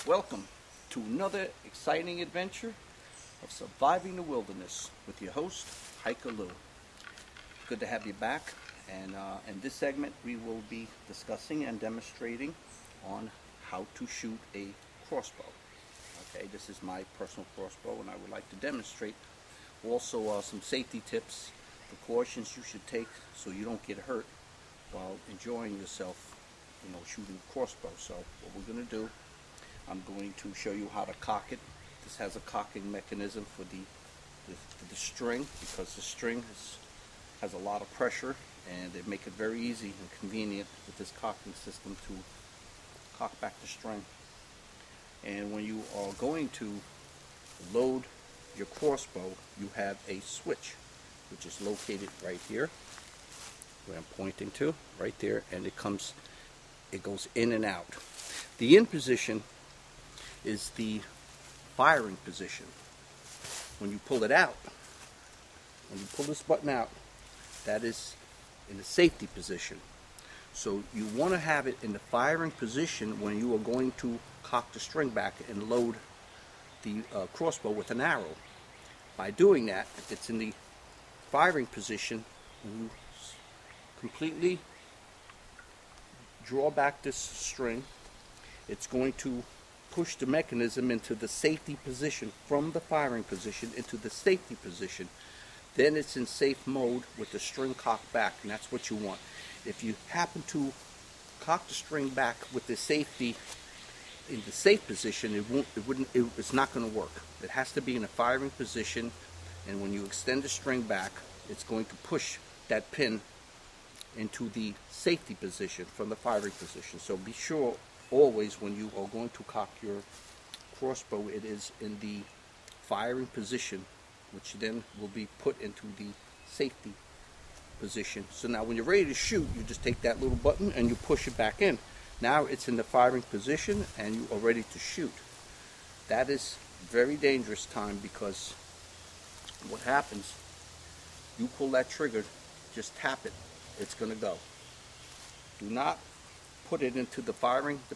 Welcome to another exciting adventure of surviving the wilderness with your host, Hiker Lou. Good to have you back, and in this segment we will be discussing and demonstrating on how to shoot a crossbow. Okay, this is my personal crossbow, and I would like to demonstrate also some safety tips, precautions you should take so you don't get hurt while enjoying yourself, shooting a crossbow. So what we're going to do, I'm going to show you how to cock it. This has a cocking mechanism for the string, because the string has a lot of pressure, and they make it very easy and convenient with this cocking system to cock back the string. And when you are going to load your crossbow, you have a switch which is located right here where I'm pointing to, right there, and it goes in and out. The in position is the firing position. When you pull it out, when you pull this button out, that is in the safety position. So you want to have it in the firing position when you are going to cock the string back and load the crossbow with an arrow. By doing that, it's in the firing position, and you completely draw back this string. It's going to push the mechanism into the safety position, from the firing position into the safety position. Then it's in safe mode with the string cocked back, and that's what you want. If you happen to cock the string back with the safety in the safe position, it's not going to work. It has to be in a firing position, and when you extend the string back, it's going to push that pin into the safety position from the firing position. So be sure always when you are going to cock your crossbow, it is in the firing position, which then will be put into the safety position. So now when you're ready to shoot, you just take that little button and you push it back in. Now it's in the firing position and you are ready to shoot. That is very dangerous time, because what happens, you pull that trigger, just tap it, it's going to go. Do not put it into the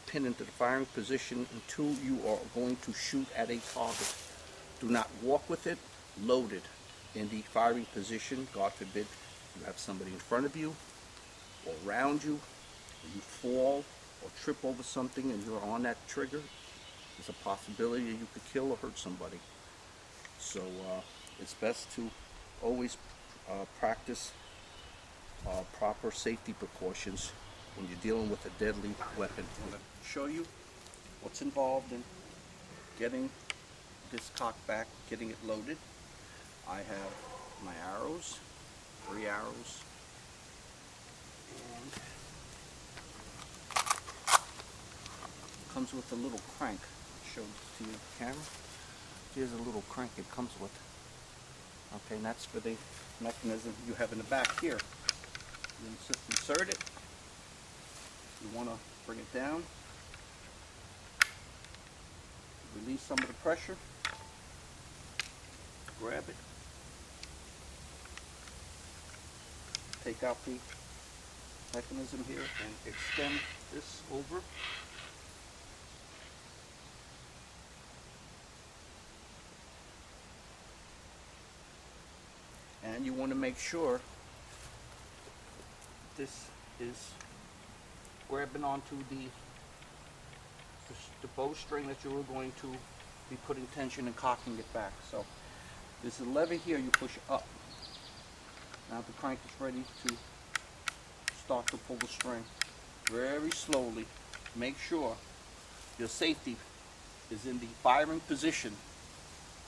pin into the firing position until you are going to shoot at a target. Do not walk with it, load it in the firing position. God forbid you have somebody in front of you or around you, and you fall or trip over something and you're on that trigger, there's a possibility that you could kill or hurt somebody. So it's best to always practice proper safety precautions when you're dealing with a deadly weapon. I'm going to show you what's involved in getting this cocked back, getting it loaded. I have my arrows, 3 arrows, and it comes with a little crank. I'll show this to you on the camera. Here's a little crank it comes with. Okay, and that's for the mechanism you have in the back here. You insert it. You want to bring it down, release some of the pressure, grab it, take out the mechanism here and extend this over. And you want to make sure this is grabbing onto the bowstring that you are going to be putting tension and cocking it back. So there's a lever here you push up. Now the crank is ready to start to pull the string. Very slowly. Make sure your safety is in the firing position,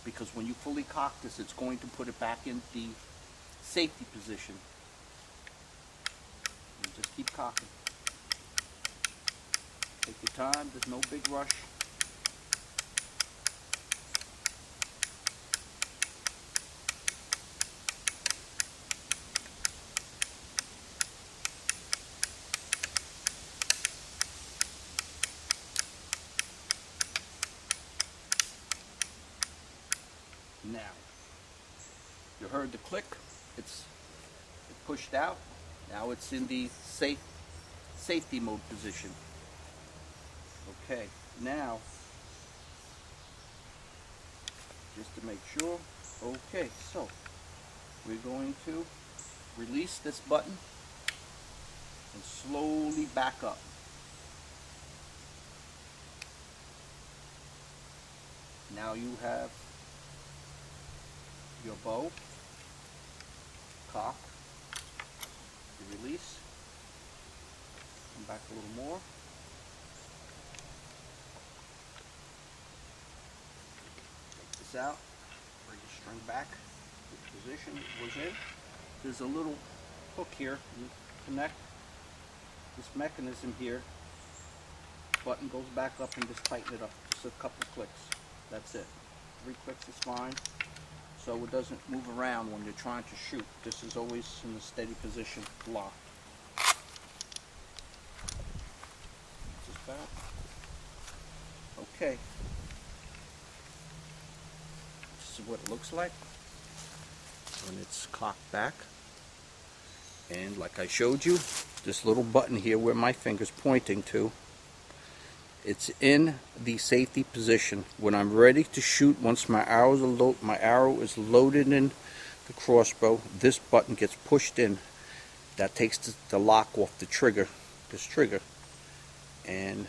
because when you fully cock this, it's going to put it back in the safety position. And just keep cocking. Take your time, there's no big rush. Now, you heard the click, it pushed out. Now it's in the safety mode position. Okay, now just to make sure. Okay, so we're going to release this button and slowly back up. Now you have your bow, cock, you release, come back a little more. Take this out, bring the string back to the position it was in. There's a little hook here, you connect this mechanism here, button goes back up and just tighten it up, just a couple clicks. That's it. 3 clicks is fine, so it doesn't move around when you're trying to shoot. This is always in a steady position, locked. This back. Okay. This is what it looks like when it's cocked back. And like I showed you, this little button here where my finger's pointing to, it's in the safety position. When I'm ready to shoot, once my arrow is loaded in the crossbow, this button gets pushed in. That takes the lock off the trigger, this trigger, and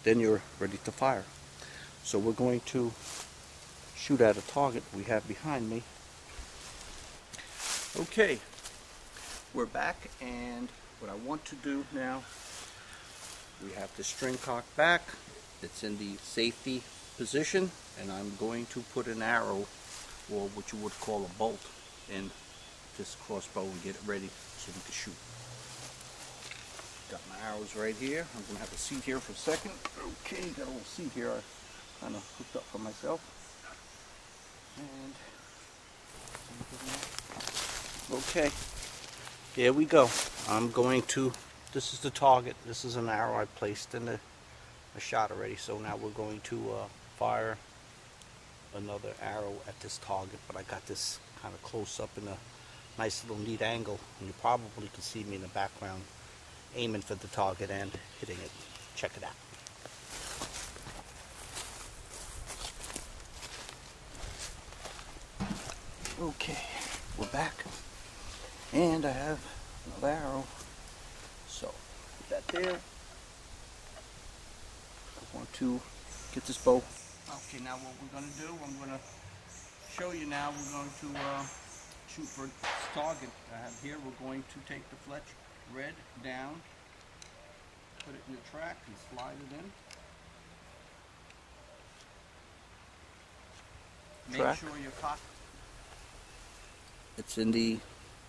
then you're ready to fire. So we're going to shoot at a target we have behind me. Okay, we're back, and what I want to do now, we have the string cocked back. It's in the safety position, and I'm going to put an arrow, or what you would call a bolt, in this crossbow and get it ready so we can shoot. Got my arrows right here. I'm going to have a seat here for a second. Okay, got a little seat here I kind of hooked up for myself. And okay, here we go. I'm going to, this is the target. This is an arrow I placed in a shot already. So now we're going to fire another arrow at this target. But I got this kind of close up in a nice little neat angle. And you probably can see me in the background aiming for the target and hitting it. Check it out. Okay, we're back. And I have another arrow. So, put that there. I want to get this bow. Okay, now what we're going to do, I'm going to show you now, we're going to shoot for this target I have here. We're going to take the Fletch red down, put it in the track and slide it in. Make sure your cock, it's in the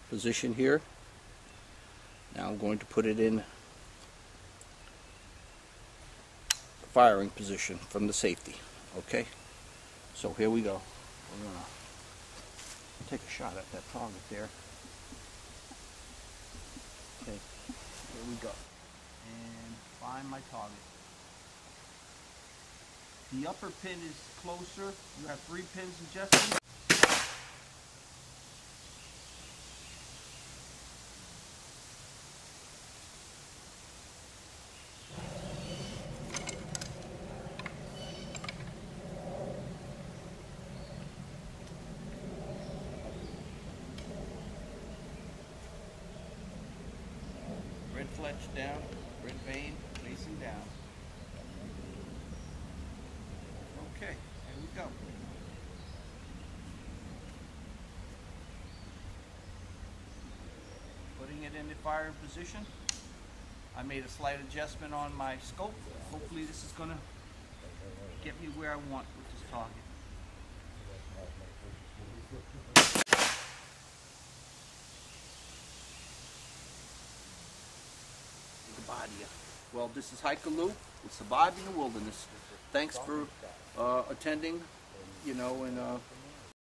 position here. Now I'm going to put it in the firing position from the safety. Okay, so here we go. We're going to take a shot at that target there. Okay, here we go. And find my target. The upper pin is closer. You have 3 pins adjusted. Red fletch down, red vein facing down. Okay, here we go. Putting it in the firing position. I made a slight adjustment on my scope. Hopefully this is going to get me where I want with this target. Well, this is Hikaloo. It's Surviving the Wilderness. Thanks for attending, you know, and